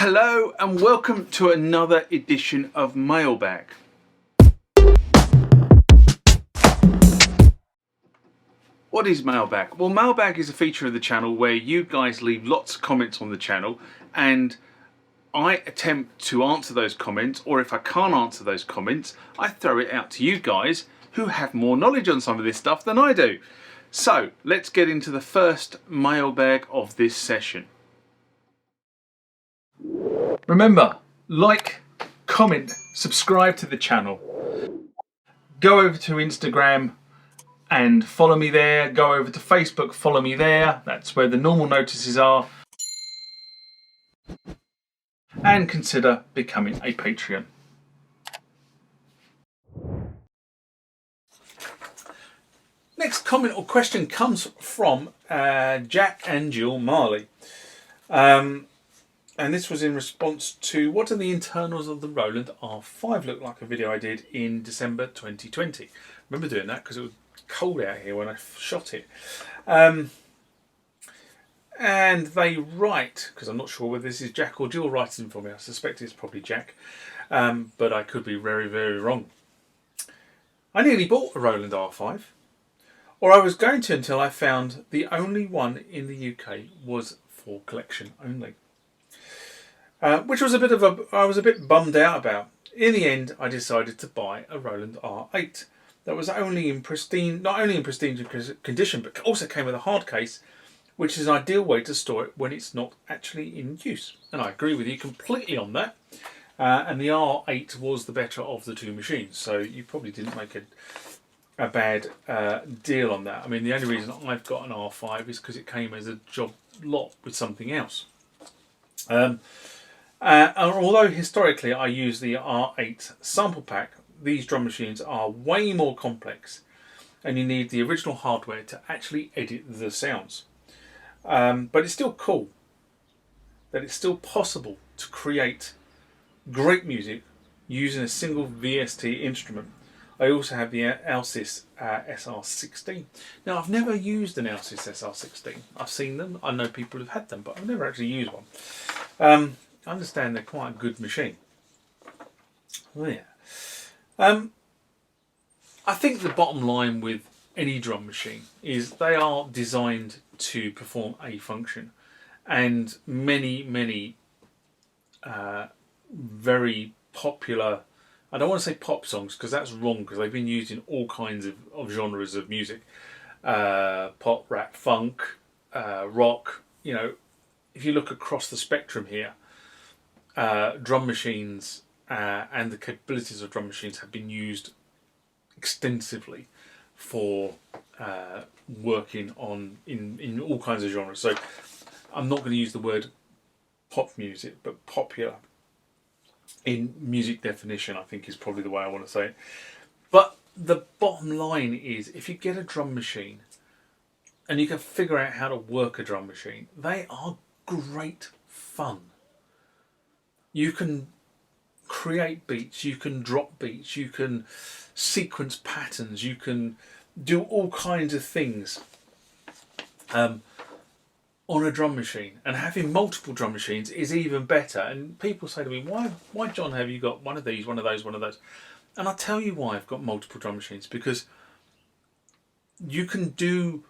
Hello and welcome to another edition of Mailbag. What is Mailbag? Well, Mailbag is a feature of the channel where you guys leave lots of comments on the channel and I attempt to answer those comments, or if I can't answer those comments, I throw it out to you guys who have more knowledge on some of this stuff than I do. So let's get into the first mailbag of this session. Remember, like, comment, subscribe to the channel. Go over to Instagram and follow me there. Go over to Facebook, follow me there. That's where the normal notices are. And consider becoming a Patreon. Next comment or question comes from Jack and Jill Marley. And this was in response to what do the internals of the Roland R5 look like, a video I did in December 2020. I remember doing that because it was cold out here when I shot it. And they write, because I'm not sure whether this is Jack or Jill writing for me, I suspect it's probably Jack, but I could be very, very wrong. I nearly bought a Roland R5, or I was going to until I found the only one in the UK was for collection only. Which was I was a bit bummed out about. In the end, I decided to buy a Roland R8 that was not only in pristine condition, but also came with a hard case, which is an ideal way to store it when it's not actually in use. And I agree with you completely on that. And the R8 was the better of the two machines, so you probably didn't make a bad deal on that. I mean, the only reason I've got an R5 is because it came as a job lot with something else. And although historically I use the R8 sample pack, these drum machines are way more complex and you need the original hardware to actually edit the sounds. But it's still cool that it's still possible to create great music using a single VST instrument. I also have the Alsys SR16. Now, I've never used an Alsys SR16. I've seen them, I know people who've had them, but I've never actually used one. I understand they're quite a good machine. Oh, yeah. I think the bottom line with any drum machine is they are designed to perform a function, and many very popular, I don't want to say pop songs because that's wrong, because they've been used in all kinds of genres of music, pop, rap, funk, rock. You know, if you look across the spectrum here, drum machines and the capabilities of drum machines have been used extensively for working on in all kinds of genres. So I'm not going to use the word pop music, but popular in music definition, I think, is probably the way I want to say it. But the bottom line is, if you get a drum machine and you can figure out how to work a drum machine, they are great fun. You can create beats, you can drop beats, you can sequence patterns, you can do all kinds of things on a drum machine. And having multiple drum machines is even better. And people say to me, why John, have you got one of these, one of those, one of those? And I'll tell you why I've got multiple drum machines, because you can do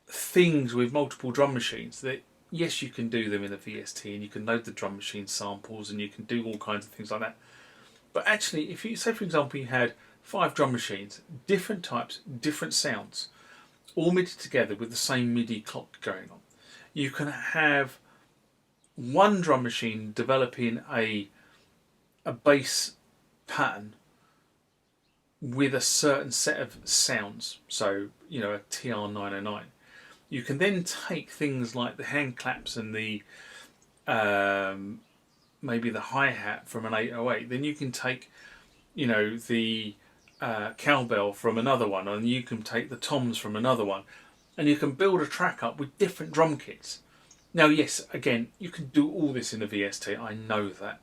things with multiple drum machines that, yes, you can do them in a VST and you can load the drum machine samples and you can do all kinds of things like that. But actually, if you say, for example, you had 5 drum machines, different types, different sounds, all MIDI together with the same MIDI clock going on, you can have one drum machine developing a bass pattern with a certain set of sounds. So, you know, a TR-909. You can then take things like the hand claps and the maybe the hi-hat from an 808. Then you can take, you know, the cowbell from another one, and you can take the toms from another one, and you can build a track up with different drum kits. Now, yes, again, you can do all this in a VST, I know that.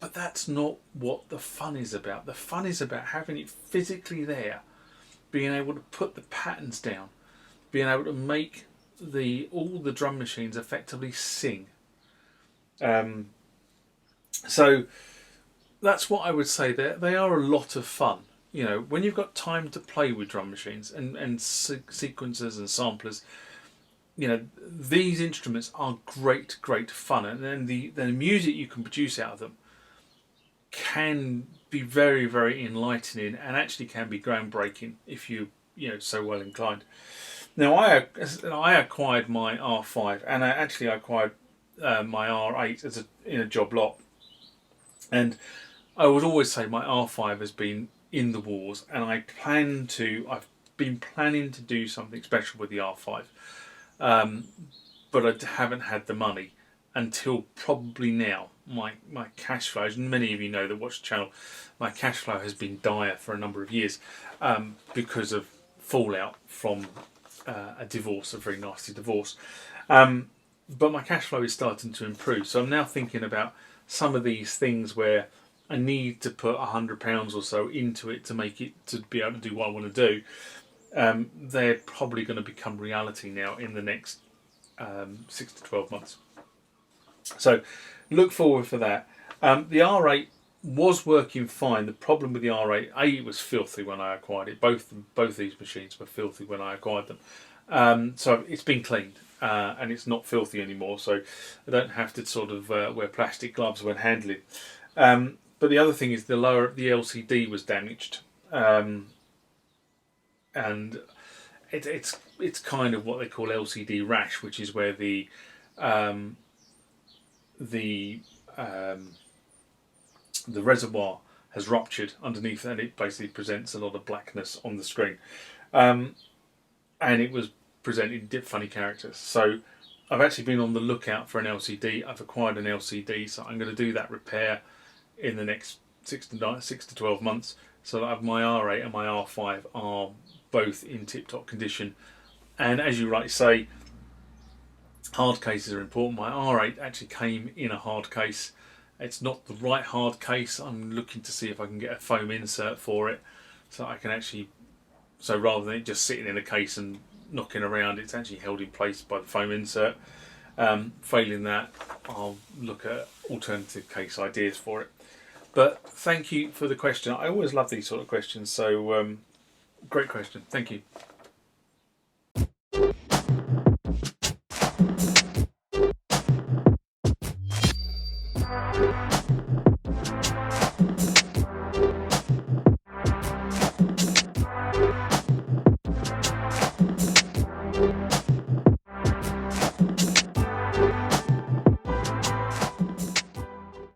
But that's not what the fun is about. The fun is about having it physically there, being able to put the patterns down, being able to make all the drum machines effectively sing. So that's what I would say. They are a lot of fun. You know, when you've got time to play with drum machines and sequencers and samplers, you know, these instruments are great fun, and then the music you can produce out of them can be very enlightening and actually can be groundbreaking if you know so well inclined. Now I acquired my R5 and I actually acquired my R8 as in a job lot, and I would always say my R5 has been in the wars, and I've been planning to do something special with the R5, but I haven't had the money until probably now. My cash flow, as many of you know that watch the channel, my cash flow has been dire for a number of years because of fallout from a divorce, a very nasty divorce. But my cash flow is starting to improve, so I'm now thinking about some of these things where I need to put £100 or so into it to make it to be able to do what I want to do. They're probably going to become reality now in the next 6 to 12 months. So look forward for that. The R8 was working fine. The problem with the R8, it was filthy when I acquired it. Both these machines were filthy when I acquired them. So it's been cleaned and it's not filthy anymore. So I don't have to sort of wear plastic gloves when handling. But the other thing is the LCD was damaged, and it's kind of what they call LCD rash, which is where the reservoir has ruptured underneath, and it basically presents a lot of blackness on the screen, and it was presenting funny characters. So I've actually been on the lookout for an LCD. I've acquired an LCD, so I'm going to do that repair in the next 6 to 12 months, so that my R8 and my R5 are both in tip-top condition. And as you rightly say, hard cases are important. My R8 actually came in a hard case. It's not the right hard case. I'm looking to see if I can get a foam insert for it, so I can actually, so rather than it just sitting in a case and knocking around, it's actually held in place by the foam insert. Failing that, I'll look at alternative case ideas for it. But thank you for the question. I always love these sort of questions, so great question. Thank you.